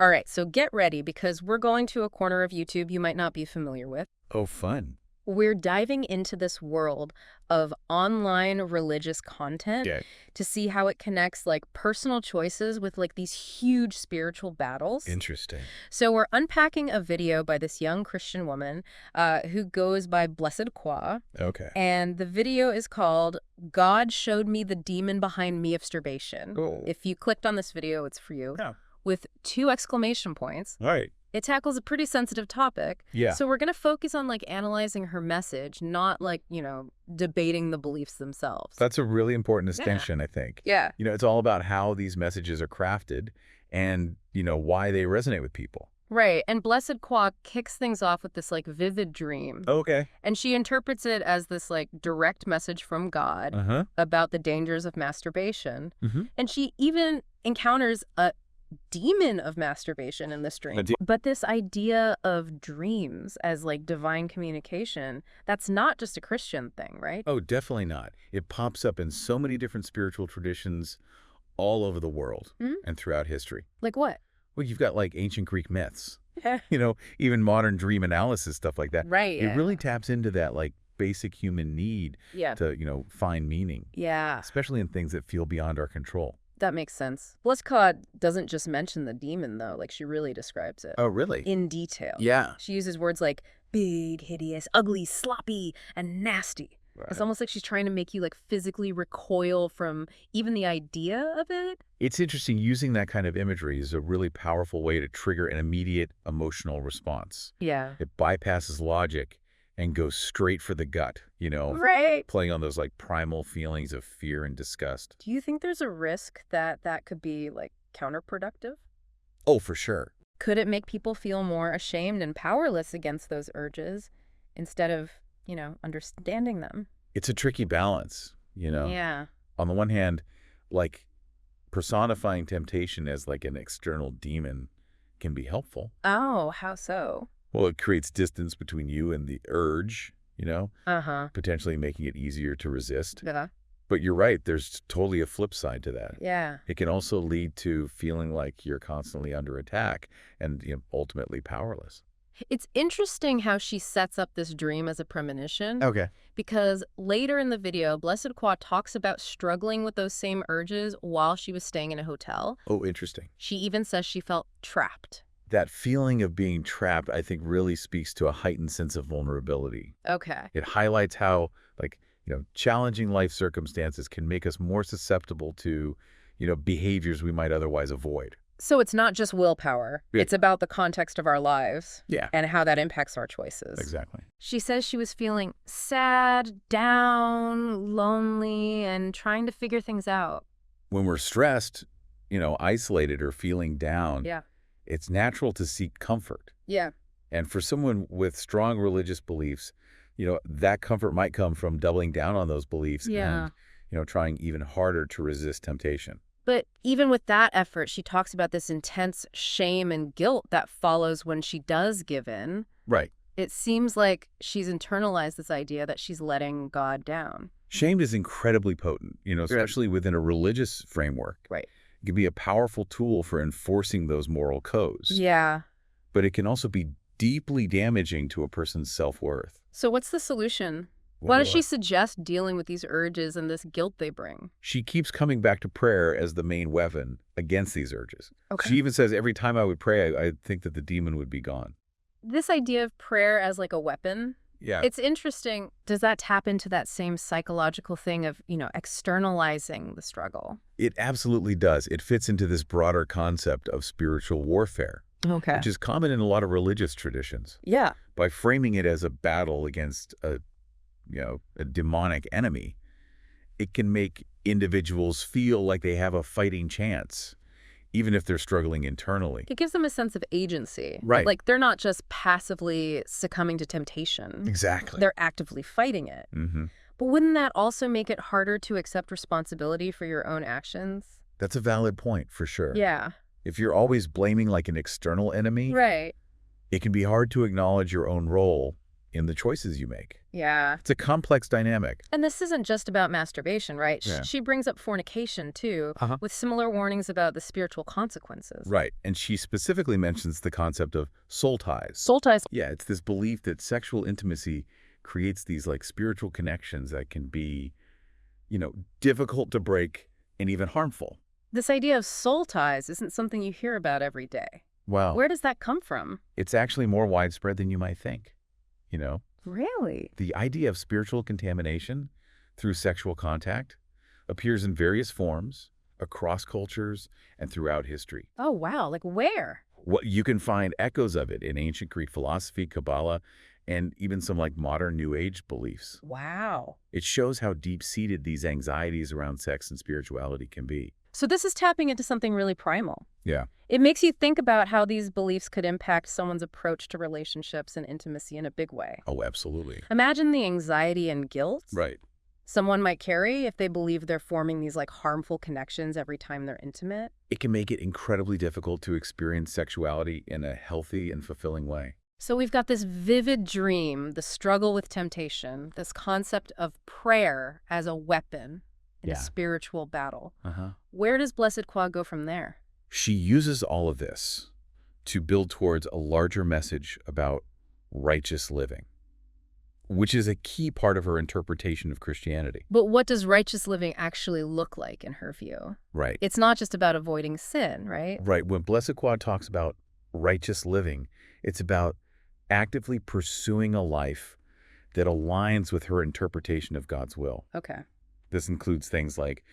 All right, so get ready because we're going to a corner of YouTube you might not be familiar with. Oh, fun. We're diving into this world of online religious content Yeah. to see how it connects like personal choices with like these huge spiritual battles. Interesting. So we're unpacking a video by this young Christian woman who goes by BlessedQua, Okay. and the video is called "God Showed Me the Demon Behind Masturbation." Oh. If you clicked on this video, it's for you. Yeah. With 2 exclamation points. All right. It tackles a pretty sensitive topic. Yeah. So we're going to focus on like analyzing her message, not like, debating the beliefs themselves. That's a really important distinction, I think. Yeah. It's all about how these messages are crafted and, why they resonate with people. Right. And BlessedQua kicks things off with this like vivid dream. Okay. And she interprets it as this like direct message from God Uh-huh. about the dangers of masturbation. Mm-hmm. And she even encounters a demon of masturbation in this dream. But this idea of dreams as like divine communication, that's not just a Christian thing, right? Oh, definitely not. It pops up in so many different spiritual traditions all over the world and throughout history. Like what? Well, you've got like ancient Greek myths, Yeah. even modern dream analysis, stuff like that. Right. It really taps into that like basic human need Yeah. to, find meaning, Yeah. especially in things that feel beyond our control. That makes sense. BlessedQua doesn't just mention the demon, though. Like, she really describes it. Oh, really? In detail. Yeah. She uses words like big, hideous, ugly, sloppy, and nasty. Right. It's almost like she's trying to make you, like, physically recoil from even the idea of it. It's interesting. Using that kind of imagery is a really powerful way to trigger an immediate emotional response. Yeah. It bypasses logic and goes straight for the gut, Right. playing on those like primal feelings of fear and disgust. Do you think there's a risk that that could be, like, counterproductive? Oh, for sure. Could it make people feel more ashamed and powerless against those urges instead of, understanding them? It's a tricky balance, Yeah. On the one hand, like personifying temptation as like an external demon can be helpful. Oh, how so? Well, it creates distance between you and the urge, Uh-huh. potentially making it easier to resist. Yeah. But you're right, there's totally a flip side to that. Yeah. It can also lead to feeling like you're constantly under attack and ultimately powerless. It's interesting how she sets up this dream as a premonition. Okay. Because later in the video, BlessedQua talks about struggling with those same urges while she was staying in a hotel. Oh, interesting. She even says she felt trapped. That feeling of being trapped, I think, really speaks to a heightened sense of vulnerability. Okay. It highlights how, challenging life circumstances can make us more susceptible to, behaviors we might otherwise avoid. So it's not just willpower. Yeah. It's about the context of our lives. Yeah. And how that impacts our choices. Exactly. She says she was feeling sad, down, lonely, and trying to figure things out. When we're stressed, isolated or feeling down, Yeah. it's natural to seek comfort. Yeah. And for someone with strong religious beliefs, that comfort might come from doubling down on those beliefs Yeah. and, trying even harder to resist temptation. But even with that effort, she talks about this intense shame and guilt that follows when she does give in. Right. It seems like she's internalized this idea that she's letting God down. Shame is incredibly potent, especially within a religious framework. Right. It can be a powerful tool for enforcing those moral codes. Yeah. But it can also be deeply damaging to a person's self-worth. So what's the solution? Why does she suggest dealing with these urges and this guilt they bring? She keeps coming back to prayer as the main weapon against these urges. Okay. She even says every time I would pray, I think that the demon would be gone. This idea of prayer as like a weapon, Yeah. it's interesting. Does that tap into that same psychological thing of, externalizing the struggle? It absolutely does. It fits into this broader concept of spiritual warfare, Okay. which is common in a lot of religious traditions. Yeah. By framing it as a battle against a demonic enemy, it can make individuals feel like they have a fighting chance, even if they're struggling internally. It gives them a sense of agency. Right. Like they're not just passively succumbing to temptation. Exactly. They're actively fighting it. Mm-hmm. But wouldn't that also make it harder to accept responsibility for your own actions? That's a valid point, for sure. Yeah. If you're always blaming like an external enemy, Right. it can be hard to acknowledge your own role in the choices you make. Yeah. It's a complex dynamic. And this isn't just about masturbation, right? Yeah. She brings up fornication, too, with similar warnings about the spiritual consequences. Right. And she specifically mentions the concept of soul ties. Soul ties. Yeah, it's this belief that sexual intimacy creates these like spiritual connections that can be, difficult to break and even harmful. This idea of soul ties isn't something you hear about every day. Wow. Where does that come from? It's actually more widespread than you might think, Really? The idea of spiritual contamination through sexual contact appears in various forms across cultures and throughout history. Oh, wow. Like where? You can find echoes of it in ancient Greek philosophy, Kabbalah, and even some like modern New Age beliefs. Wow. It shows how deep-seated these anxieties around sex and spirituality can be. So this is tapping into something really primal. Yeah. It makes you think about how these beliefs could impact someone's approach to relationships and intimacy in a big way. Oh, absolutely. Imagine the anxiety and guilt Right. someone might carry if they believe they're forming these like harmful connections every time they're intimate. It can make it incredibly difficult to experience sexuality in a healthy and fulfilling way. So we've got this vivid dream, the struggle with temptation, this concept of prayer as a weapon in a spiritual battle. Where does BlessedQua go from there? She uses all of this to build towards a larger message about righteous living, which is a key part of her interpretation of Christianity. But what does righteous living actually look like in her view? Right. It's not just about avoiding sin, right? Right. When BlessedQua talks about righteous living, it's about actively pursuing a life that aligns with her interpretation of God's will. Okay. This includes things like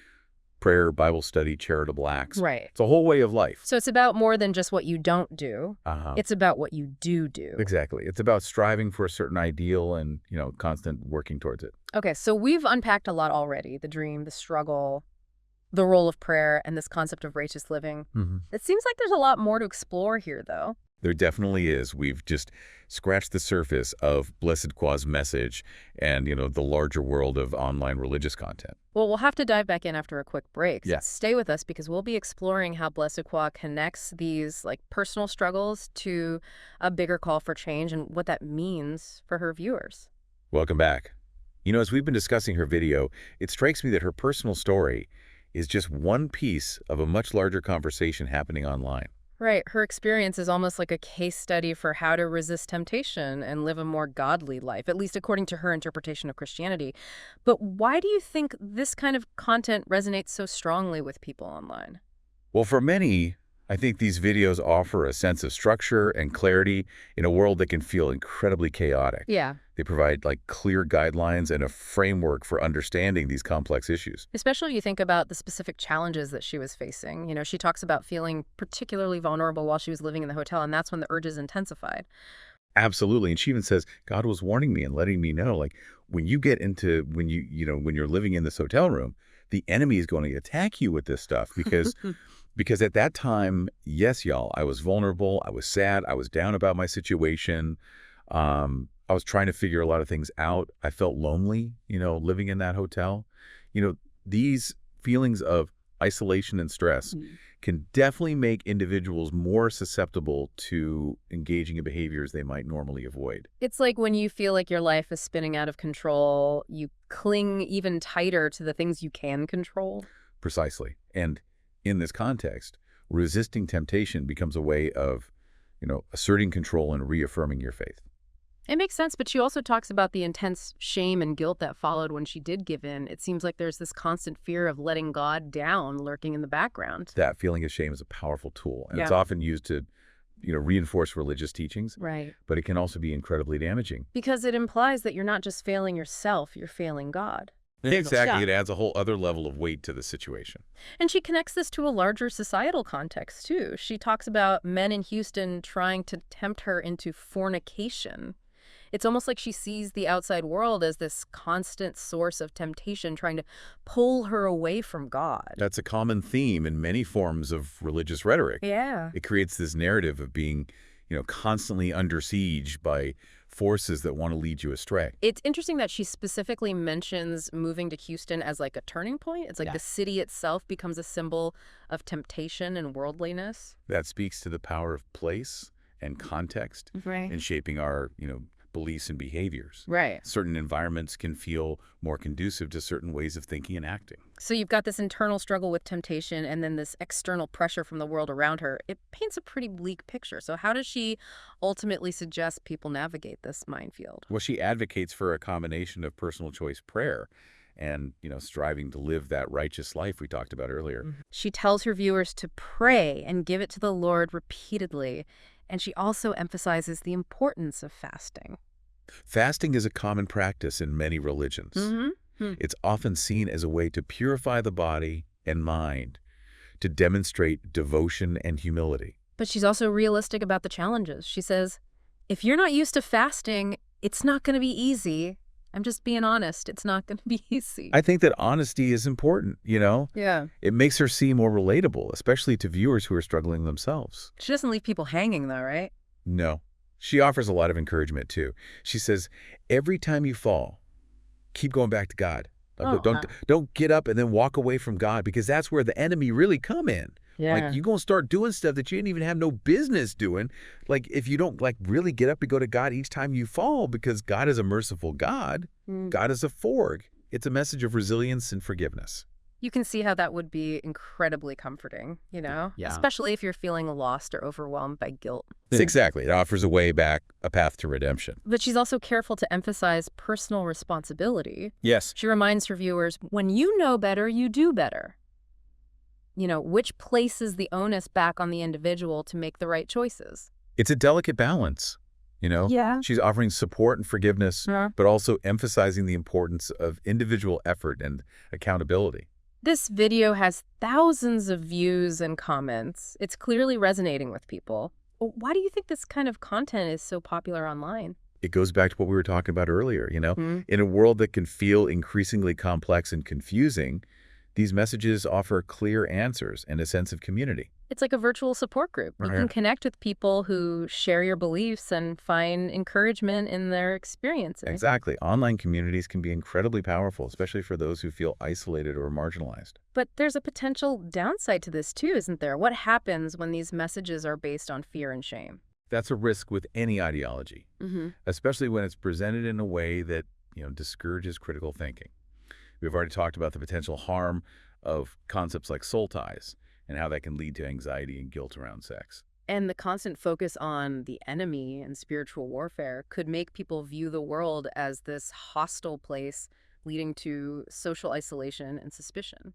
prayer, Bible study, charitable acts. Right. It's a whole way of life. So it's about more than just what you don't do. It's about what you do. Exactly. It's about striving for a certain ideal and, constant working towards it. Okay, so we've unpacked a lot already. The dream, the struggle, the role of prayer, and this concept of righteous living. It seems like there's a lot more to explore here, though. There definitely is. We've just scratched the surface of BlessedQua's message and, the larger world of online religious content. Well, we'll have to dive back in after a quick break. So Yeah. stay with us because we'll be exploring how BlessedQua connects these personal struggles to a bigger call for change and what that means for her viewers. Welcome back. As we've been discussing her video, it strikes me that her personal story is just one piece of a much larger conversation happening online. Right. Her experience is almost like a case study for how to resist temptation and live a more godly life, at least according to her interpretation of Christianity. But why do you think this kind of content resonates so strongly with people online? Well, for many, I think these videos offer a sense of structure and clarity in a world that can feel incredibly chaotic. Yeah. They provide clear guidelines and a framework for understanding these complex issues. Especially when you think about the specific challenges that she was facing. She talks about feeling particularly vulnerable while she was living in the hotel, and that's when the urges intensified. Absolutely. And she even says, God was warning me and letting me know, when you get into, when you're living in this hotel room, the enemy is going to attack you with this stuff because at that time, yes, y'all, I was vulnerable. I was sad. I was down about my situation. I was trying to figure a lot of things out. I felt lonely, living in that hotel. These feelings of isolation and stress can definitely make individuals more susceptible to engaging in behaviors they might normally avoid. It's like when you feel like your life is spinning out of control, you cling even tighter to the things you can control. Precisely. And in this context, resisting temptation becomes a way of, asserting control and reaffirming your faith. It makes sense, but she also talks about the intense shame and guilt that followed when she did give in. It seems like there's this constant fear of letting God down lurking in the background. That feeling of shame is a powerful tool, and it's often used to, reinforce religious teachings. Right. But it can also be incredibly damaging. Because it implies that you're not just failing yourself, you're failing God. Exactly. It adds a whole other level of weight to the situation. And she connects this to a larger societal context, too. She talks about men in Houston trying to tempt her into fornication. It's almost like she sees the outside world as this constant source of temptation trying to pull her away from God. That's a common theme in many forms of religious rhetoric. Yeah. It creates this narrative of being, constantly under siege by forces that want to lead you astray. It's interesting that she specifically mentions moving to Houston as a turning point. It's like the city itself becomes a symbol of temptation and worldliness. That speaks to the power of place and context Right. in shaping our, beliefs and behaviors. Right. Certain environments can feel more conducive to certain ways of thinking and acting. So you've got this internal struggle with temptation and then this external pressure from the world around her. It paints a pretty bleak picture. So how does she ultimately suggest people navigate this minefield? Well, she advocates for a combination of personal choice prayer and, striving to live that righteous life we talked about earlier. She tells her viewers to pray and give it to the Lord repeatedly. And she also emphasizes the importance of fasting. Fasting is a common practice in many religions. It's often seen as a way to purify the body and mind, to demonstrate devotion and humility. But she's also realistic about the challenges. She says, if you're not used to fasting, it's not going to be easy. I'm just being honest. It's not going to be easy. I think that honesty is important, Yeah. It makes her seem more relatable, especially to viewers who are struggling themselves. She doesn't leave people hanging, though, right? No. She offers a lot of encouragement, too. She says, every time you fall, keep going back to God. Don't get up and then walk away from God, because that's where the enemy really come in. Yeah. Like, you're going to start doing stuff that you didn't even have no business doing. Like, if you don't, really get up and go to God each time you fall, because God is a merciful God. God is a forg. It's a message of resilience and forgiveness. You can see how that would be incredibly comforting, Yeah. Especially if you're feeling lost or overwhelmed by guilt. Exactly. It offers a way back, a path to redemption. But she's also careful to emphasize personal responsibility. Yes. She reminds her viewers, when you know better, you do better. Which places the onus back on the individual to make the right choices. It's a delicate balance, Yeah. She's offering support and forgiveness, but also emphasizing the importance of individual effort and accountability. This video has thousands of views and comments. It's clearly resonating with people. Why do you think this kind of content is so popular online? It goes back to what we were talking about earlier, In a world that can feel increasingly complex and confusing, these messages offer clear answers and a sense of community. It's like a virtual support group. You can connect with people who share your beliefs and find encouragement in their experiences. Exactly. Online communities can be incredibly powerful, especially for those who feel isolated or marginalized. But there's a potential downside to this too, isn't there? What happens when these messages are based on fear and shame? That's a risk with any ideology, especially when it's presented in a way that, discourages critical thinking. We've already talked about the potential harm of concepts like soul ties and how that can lead to anxiety and guilt around sex. And the constant focus on the enemy and spiritual warfare could make people view the world as this hostile place, leading to social isolation and suspicion.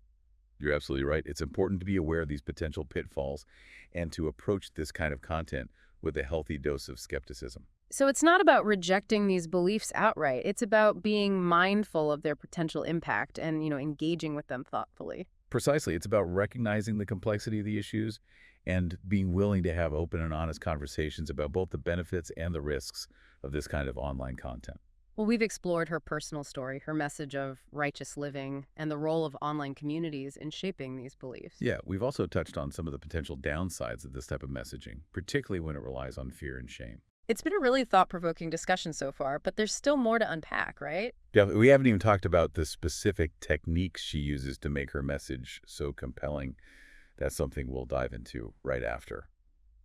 You're absolutely right. It's important to be aware of these potential pitfalls and to approach this kind of content with a healthy dose of skepticism. So it's not about rejecting these beliefs outright. It's about being mindful of their potential impact and, engaging with them thoughtfully. Precisely. It's about recognizing the complexity of the issues and being willing to have open and honest conversations about both the benefits and the risks of this kind of online content. Well, we've explored her personal story, her message of righteous living, and the role of online communities in shaping these beliefs. Yeah, we've also touched on some of the potential downsides of this type of messaging, particularly when it relies on fear and shame. It's been a really thought-provoking discussion so far, but there's still more to unpack, right? Yeah, we haven't even talked about the specific techniques she uses to make her message so compelling. That's something we'll dive into right after.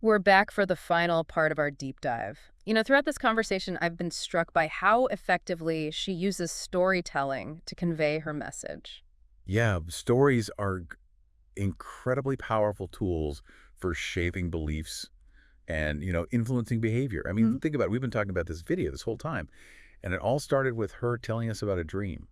We're back for the final part of our deep dive. Throughout this conversation, I've been struck by how effectively she uses storytelling to convey her message. Yeah, stories are incredibly powerful tools for shaping beliefs and, influencing behavior. I mean, think about it. We've been talking about this video this whole time, and it all started with her telling us about a dream.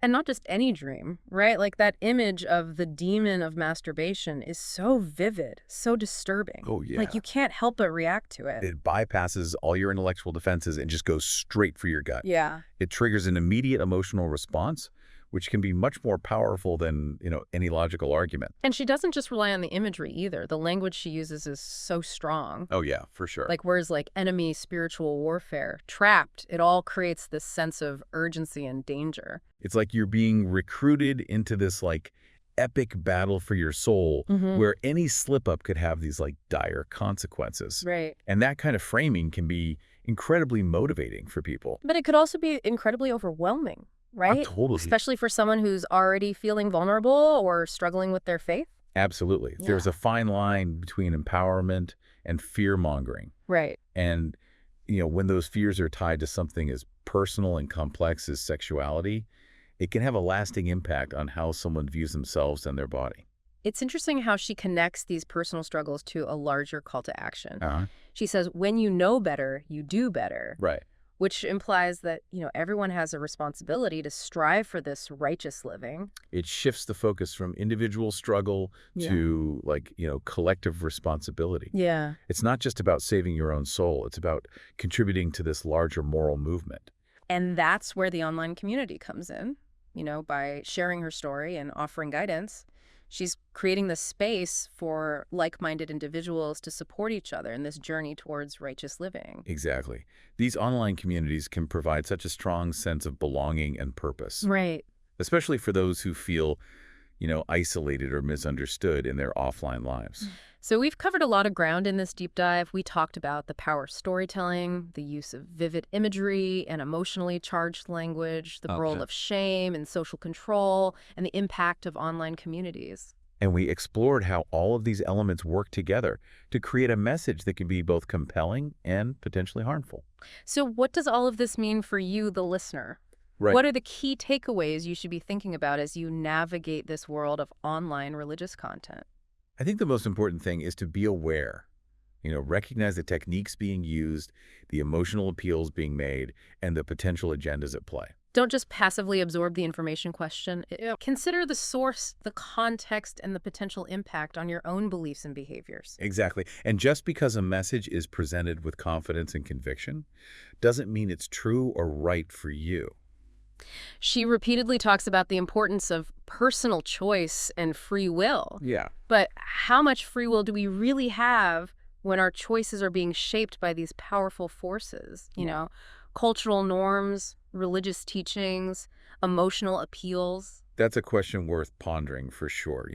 And not just any dream, right? Like that image of the demon of masturbation is so vivid, so disturbing. Oh, yeah. Like you can't help but react to it. It bypasses all your intellectual defenses and just goes straight for your gut. Yeah. It triggers an immediate emotional response, which can be much more powerful than, any logical argument. And she doesn't just rely on the imagery either. The language she uses is so strong. Oh, yeah, for sure. Like words like enemy, spiritual warfare, trapped. It all creates this sense of urgency and danger. It's like you're being recruited into this, epic battle for your soul where any slip-up could have these, dire consequences. Right. And that kind of framing can be incredibly motivating for people. But it could also be incredibly overwhelming. Right? Totally. Especially for someone who's already feeling vulnerable or struggling with their faith. Absolutely. Yeah. There's a fine line between empowerment and fear-mongering. Right. And, when those fears are tied to something as personal and complex as sexuality, it can have a lasting impact on how someone views themselves and their body. It's interesting how she connects these personal struggles to a larger call to action. Uh-huh. She says, when you know better, you do better, Right. which implies that, everyone has a responsibility to strive for this righteous living. It shifts the focus from individual struggle to, collective responsibility. Yeah. It's not just about saving your own soul. It's about contributing to this larger moral movement. And that's where the online community comes in, by sharing her story and offering guidance. She's creating the space for like-minded individuals to support each other in this journey towards righteous living. Exactly. These online communities can provide such a strong sense of belonging and purpose, Right. especially for those who feel, isolated or misunderstood in their offline lives. So we've covered a lot of ground in this deep dive. We talked about the power of storytelling, the use of vivid imagery and emotionally charged language, the role of shame and social control, and the impact of online communities. And we explored how all of these elements work together to create a message that can be both compelling and potentially harmful. So what does all of this mean for you, the listener? Right. What are the key takeaways you should be thinking about as you navigate this world of online religious content? I think the most important thing is to be aware, recognize the techniques being used, the emotional appeals being made, and the potential agendas at play. Don't just passively absorb the information. Question. Consider the source, the context, and the potential impact on your own beliefs and behaviors. Exactly. And just because a message is presented with confidence and conviction doesn't mean it's true or right for you. She repeatedly talks about the importance of personal choice and free will. Yeah. But how much free will do we really have when our choices are being shaped by these powerful forces? Cultural norms, religious teachings, emotional appeals. That's a question worth pondering for sure.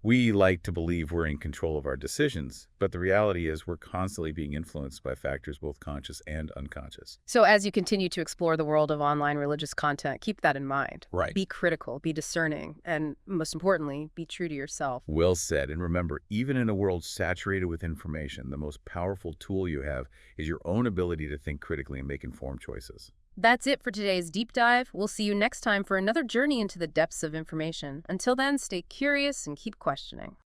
We like to believe we're in control of our decisions, but the reality is we're constantly being influenced by factors both conscious and unconscious. So as you continue to explore the world of online religious content, keep that in mind. Right. Be critical, be discerning, and most importantly, be true to yourself. Well said. And remember, even in a world saturated with information, the most powerful tool you have is your own ability to think critically and make informed choices. That's it for today's deep dive. We'll see you next time for another journey into the depths of information. Until then, stay curious and keep questioning.